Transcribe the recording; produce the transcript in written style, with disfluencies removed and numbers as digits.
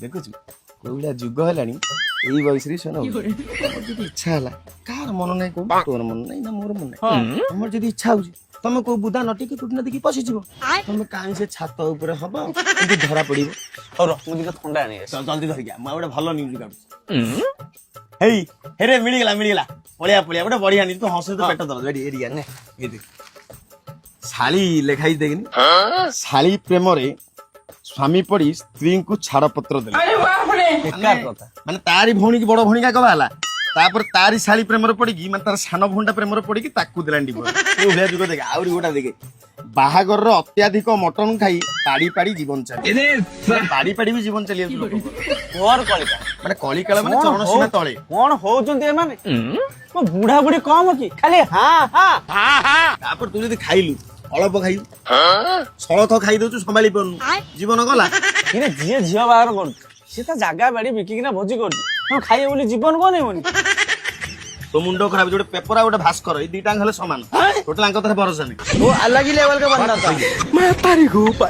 ଦେଖୁଛୁ କୋଉଭଳିଆ ଯୁଗ ହେଲାଣି ଏଇ ବୟସରେ ଶୁଣ ଯଦି ଇଚ୍ଛା ହେଲା କାହାର ମନ ନାହିଁ କୋଉ ତୋର ମନ ନାହିଁ ନା ମୋର ମନ ନାହିଁ ତମର ଯଦି ଇଚ୍ଛା ହଉଛି ତମେ କୋଉ ବୁଦା ନଟିକି କୁଟି ନଦୀକି ପଶିଯିବ ତମେ କାହିଁ ସେ ଛାତ ଉପରେ ହବ କିନ୍ତୁ ଧରା ପଡିବ। ହଉ ରହ ମୁଁ ଟିକେ ଥଣ୍ଡା ଆଣି ଆସେ। ଜଲ୍ଦି ଧରିକି ଆ, ମୁଁ ଆଉ ଗୋଟେ ଭଲ ନ୍ୟୁଜ କାଢୁଛି। ହେଇ ହେରେ ମିଳିଗଲା ପଳିଆ ଗୋଟେ ବଢିଆ ନ୍ୟୁଜ ତୁ ହସୁ ତ ପେଟ ଦରଜ ଏଠି ଏରିଆ ନେ ଏଇ ଦେଖ ଶାଳି ଲେଖା ହେଇଛି ଦେଖିନି ଶାଳି ପ୍ରେମରେ ସ୍ୱାମୀ ପଡି ସ୍ତ୍ରୀଙ୍କୁ ଛାଡପତ୍ର ଦେଲେ ବେକାର କଥା। ମାନେ ତାରି ଭଉଣୀ କି ବଡ ଭଉଣୀ କାକ ହେଲା ତାପରେ ତାରି ଶାଳି ପ୍ରେମରେ ପଡିକି ମାନେ ତାର ସାନ ଭଉଣୀଟା ପ୍ରେମରେ ପଡିକି ତାକୁ ଦେଲାନି ଡିଭୋର୍ସ। ତୁ ଭଳିଆ ଯୁଗ ଦେଖେ ଆହୁରି ଗୋଟା ଦେଖେ ବାହାଘରର ଅତ୍ୟାଧିକ ମଟନ ଖାଇ ପାଡି ଜୀବନ ଚାଲି ପାଡି ବି ଜୀବନ ଚାଲି ଯାଉଛି ଲୋକଙ୍କର। ଘର କଳିକା ମାନେ କଳିକାଳ ମାନେ ଚରଣ ସୀମା ତଳେ କଣ ହଉଛନ୍ତି ଏମାନେ? ମୋ ବୁଢା ବୁଢୀ କମ କି ଖାଲି ତାପରେ ତୁ ଯଦି ଖାଇଲୁ ଅଳପ ଖାଇଲୁ ସଳଥ ଖାଇ ଦଉଛୁ ସମ୍ଭାଳି ପାରୁନୁ ଜୀବନ ଗଲା। କିରେ ଯିଏ ଝିଅ ବାହାଘର କରୁଛି ସେ ତା ଜାଗା ବାଡି ବିକିକିନା ଭୋଜି କରୁଛି କଣ ଖାଇବ ବୋଲି ଜୀବନ ବନେଇବନି? ତୋ ମୁଣ୍ଡ ଖରାପ ଗୋଟେ ପେପର ଆଉ ଗୋଟେ ଭାସ୍କର ଏଇ ଦିଟାଙ୍କ ହେଲେ ସମାନ ଟୋଟାଲ ଆଙ୍କ ଥରେ ଭରସା ନାହିଁ। वो अलग ही लेवल का बंदा था।